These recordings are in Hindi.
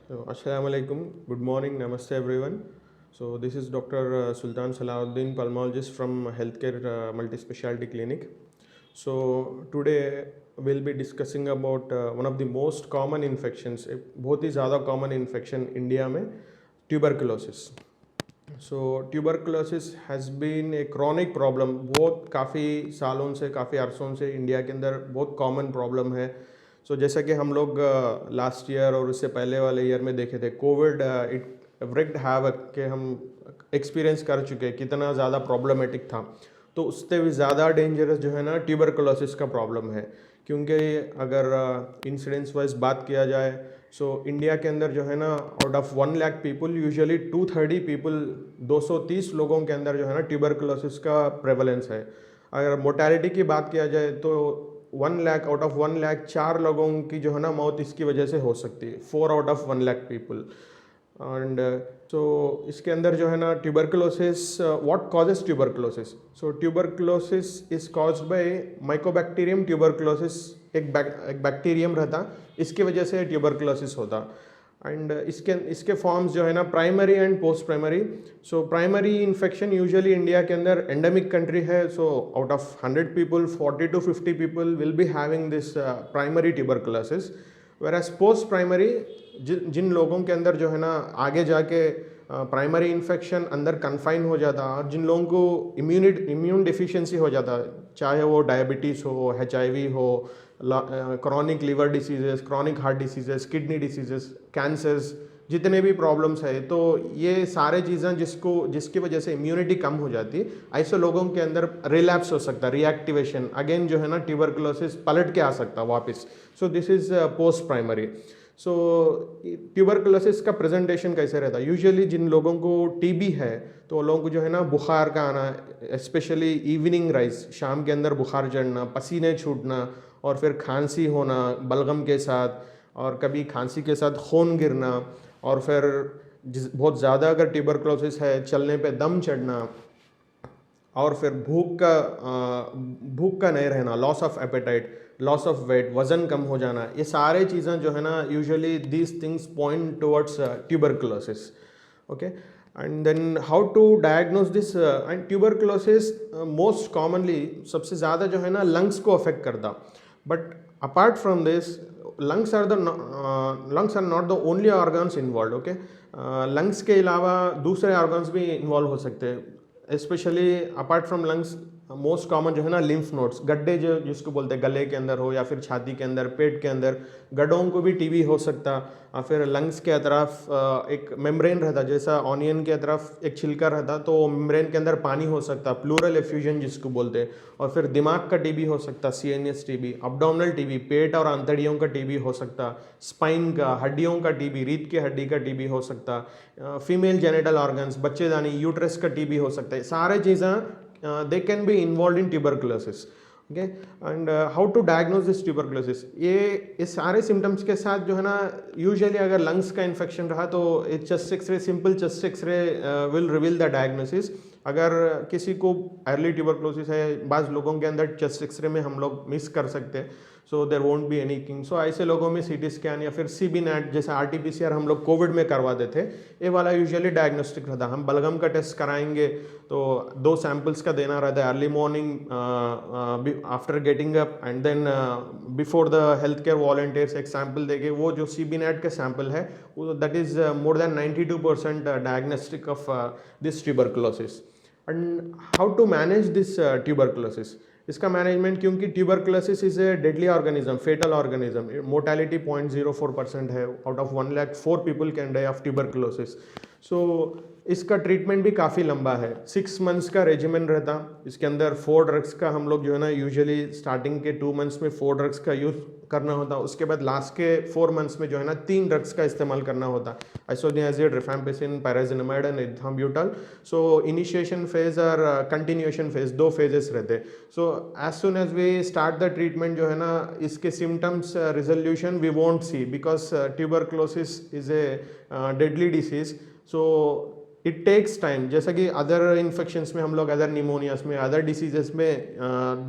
So, Assalamu alaikum. Good morning. Namaste, everyone. So, this is Dr. Sultan Salahuddin, pulmonologist from Healthcare Multi-Specialty Clinic. So, today we'll be discussing about one of the most common infections, बहुत ही ज़्यादा common infection इंडिया में, tuberculosis. So tuberculosis has been a chronic problem, बहुत काफ़ी सालों से, काफ़ी अरसों से इंडिया के अंदर बहुत कॉमन प्रॉब्लम है. सो जैसा कि हम लोग लास्ट ईयर और उससे पहले वाले ईयर में देखे थे, कोविड इट व्रिक्ड हैवक के हम एक्सपीरियंस कर चुके, कितना ज़्यादा प्रॉब्लमेटिक था. तो उससे भी ज़्यादा डेंजरस जो है ना ट्यूबरकुलोसिस का प्रॉब्लम है, क्योंकि अगर इंसिडेंस वाइज बात किया जाए, सो इंडिया के अंदर जो है ना out of 1 lakh people usually 230 people, 230 लोगों के अंदर जो है ना ट्यूबरकुलोसिस का प्रेवलेंस है. अगर मोर्टेलिटी की बात किया जाए तो 1 लाख आउट ऑफ 1 लाख 4 लोगों की जो है ना मौत इसकी वजह से हो सकती है, 4 out of 1 lakh people. And so इसके अंदर जो है ना tuberculosis, what causes tuberculosis. So tuberculosis is caused by Mycobacterium tuberculosis. एक बैक्टीरियम रहता, इसकी वजह से ट्यूबरकुलोसिस होता. एंड इसके फॉर्म्स जो है ना primary and post primary. So primary infection usually India के अंदर एंडेमिक कंट्री है, so out of 100 people 40 to 50 people will be having this primary tuberculosis. Whereas post primary, जिन लोगों के अंदर जो है ना आगे जाके प्राइमरी इन्फेक्शन अंदर कन्फाइन हो जाता, और जिन लोगों को इम्यून डिफिशियंसी हो जाता, चाहे वो डायबिटीज़ हो, HIV हो, chronic liver diseases, chronic heart diseases, kidney diseases, cancers, जितने भी प्रॉब्लम्स है, तो ये सारे चीज़ें जिसकी वजह से इम्यूनिटी कम हो जाती, ऐसे लोगों के अंदर रिलैप्स हो सकता, रिएक्टिवेशन, अगेन जो है ना ट्यूबरकुलोसिस पलट के आ सकता वापस. So this is post primary. So tuberculosis का प्रेजेंटेशन कैसे रहता है? यूजुअली जिन लोगों को TB है तो वो लोगों को जो है ना बुखार का आना, स्पेशली इवनिंग राइज, शाम के अंदर बुखार चढ़ना, पसीने छूटना, और फिर खांसी होना बलगम के साथ, और कभी खांसी के साथ खून गिरना, और फिर बहुत ज़्यादा अगर ट्यूबरकुलोसिस है चलने पे दम चढ़ना, और फिर भूख का नहीं रहना, loss of appetite, loss of weight, वज़न कम हो जाना, ये सारे चीज़ें जो है ना usually these things point towards tuberculosis. Okay. And then how to diagnose this. And tuberculosis most commonly सबसे ज़्यादा जो है ना लंग्स को अफेक्ट करता. But apart from this, lungs are not the only organs involved. Okay. Lungs के अलावा दूसरे ऑर्गन्स भी इन्वॉल्व हो सकते हैं, specially apart from lungs. Most common जो है ना लिम्फ नोड्स, गड्ढे जो जिसको बोलते हैं, गले के अंदर हो या फिर छाती के अंदर, पेट के अंदर, गड्ढों को भी TB हो सकता. और फिर लंग्स के अतराफ एक मेम्ब्रेन रहता, जैसा ऑनियन के अतराफ एक छिलका रहता, तो मेम्ब्रेन के अंदर पानी हो सकता, प्लूरल एफ्यूजन जिसको बोलते हैं. और फिर दिमाग का TB हो सकता, CNS TB, अब्डोमिनल TB, पेट और आंतड़ियों का TB हो सकता, स्पाइन का, हड्डियों का TB, रीढ़ की हड्डी का TB हो सकता, फीमेल जेनिटल ऑर्गन्स, बच्चेदानी, यूट्रस का TB हो सकता है. सारे चीज़ें they can be involved in tuberculosis. Okay. And how to diagnose this tuberculosis. ये सारे सिम्टम्स के साथ जो है ना यूजुअली अगर लंग्स का इन्फेक्शन रहा तो chest x ray, simple chest x ray will reveal the diagnosis. अगर किसी को अर्ली ट्यूबरकुलोसिस है, बाज़ लोगों के अंदर चेस्ट एक्सरे में हम लोग मिस कर सकते हैं, so there won't be any king. सो ऐसे लोगों में CT स्कैन या फिर CB नेट जैसा RT-PCR हम लोग कोविड में करवाते थे, ये वाला यूजुअली डायग्नोस्टिक रहता. हम बलगम का टेस्ट कराएंगे तो 2 सैम्पल्स का देना रहता है, early morning after getting up, and then before the health care volunteers एक सैम्पल देके, वो जो CB नेट का सैम्पल है that is more than 92% diagnostic of this tuberculosis. And how to manage this tuberculosis. इसका मैनेजमेंट, क्योंकि tuberculosis is a deadly organism, fatal organism, mortality 0.04% है, out of 1 lakh 4 people can die of tuberculosis. So इसका ट्रीटमेंट भी काफ़ी लंबा है, 6 मंथ्स का रेजिमेंट रहता. इसके अंदर 4 ड्रग्स का हम लोग जो है ना यूजुअली स्टार्टिंग के 2 मंथ्स में 4 ड्रग्स का यूज़ करना होता. उसके बाद लास्ट के 4 मंथ्स में जो है ना 3 ड्रग्स का इस्तेमाल करना होता, isoniazid, rifampicin, pyrazinamide and ethambutol. So initiation phase और कंटिन्यूएशन फेज, 2 फेजेस रहते. So as soon as we start the treatment जो है ना, इसके symptoms resolution we won't see, because tuberculosis is a deadly disease. So it takes time, जैसा कि अदर इन्फेक्शंस में हम लोग, अदर निमोनियास में, अदर डिसीजेस में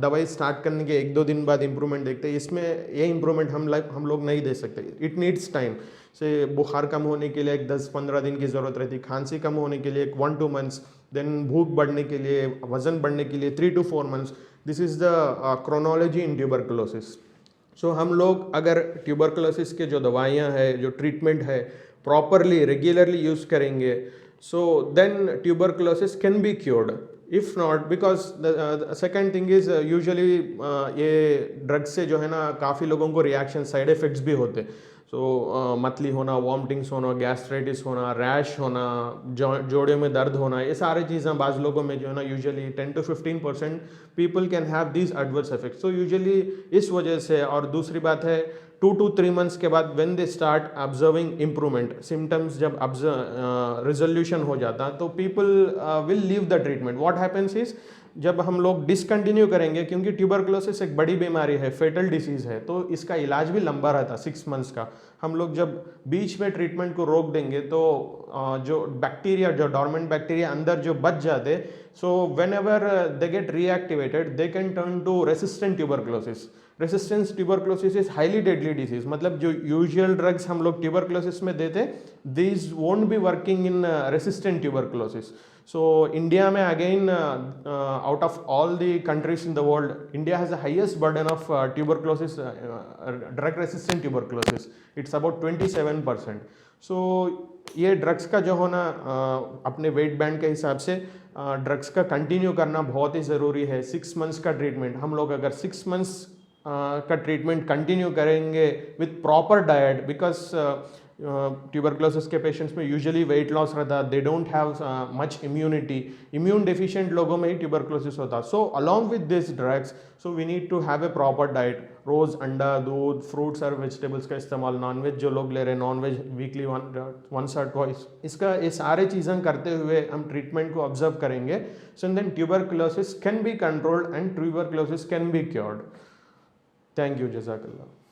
दवाई स्टार्ट करने के 1-2 दिन बाद इम्प्रूवमेंट देखते हैं, इसमें ये इम्प्रूवमेंट हम लोग नहीं दे सकते। It needs time. से बुखार कम होने के लिए एक 10-15 दिन की ज़रूरत रहती, खांसी कम होने के लिए एक 1-2 मंथ्स, देन भूख बढ़ने के लिए, वजन बढ़ने के लिए 3-4 months. This is the chronology in tuberculosis. So हम लोग अगर ट्यूबरकुलोसिस के जो दवाइयाँ हैं, जो ट्रीटमेंट है, प्रॉपरली रेगुलरली यूज़ करेंगे, so then tuberculosis can be cured. If not, because the second thing is usually ये ड्रग्स से जो है ना काफ़ी लोगों को रिएक्शन, साइड इफ़ेक्ट्स भी होते। सो मतली होना, वॉमिटिंग्स होना, गैस्ट्राइटिस होना, रैश होना, जोड़ों में दर्द होना, ये सारी चीज़ें बाज़ लोगों में जो है ना usually 10-15% people can have this adverse effects. तो यूजुअली इस वजह से, और दूसरी बात है 2-3 मंथ्स के बाद when they start observing improvement, symptoms जब रिजोल्यूशन हो जाता तो people will leave the treatment. What happens is, जब हम लोग डिसकंटिन्यू करेंगे, क्योंकि ट्यूबरकुलोसिस एक बड़ी बीमारी है, फेटल डिसीज़ है, तो इसका इलाज भी लंबा रहता, 6 मंथ्स का। हम लोग जब बीच में ट्रीटमेंट को रोक देंगे तो जो बैक्टीरिया, जो डॉर्मेंट बैक्टीरिया अंदर जो बच जाते, so whenever they get reactivated they can turn to resistant tuberculosis. Resistance tuberculosis is highly deadly disease, मतलब जो यूजुअल ड्रग्स हम लोग ट्यूबरकुलोसिस में देते, these won't be working in resistant tuberculosis. So India में again, out of all the countries in the world, India has the highest burden of tuberculosis, drug resistant tuberculosis. It's about 27%. So ये ड्रग्स का जो होना अपने वेट बैंड के हिसाब से ड्रग्स का कंटिन्यू करना बहुत ही ज़रूरी है। 6 मंथ्स का ट्रीटमेंट, हम लोग अगर 6 मंथ्स का ट्रीटमेंट कंटिन्यू करेंगे with proper diet, because tuberculosis के पेशेंट्स में यूजुअली वेट लॉस रहता, they don't have much immunity, immune deficient लोगों में ही ट्यूबरकुलोसिस होता। So along with this drugs, so we need to have a proper diet. रोज़ अंडा, दूध, फ्रूट्स और वेजिटेबल्स का इस्तेमाल, नॉनवेज जो लोग ले रहे हैं, नॉनवेज वीकली वंस और ट्वाइस, इसका ये सारे चीज़ें करते हुए हम ट्रीटमेंट को ऑब्जर्व करेंगे, so then tuberculosis can be controlled and tuberculosis can be cured. Thank you, जज़ाकल्लाह।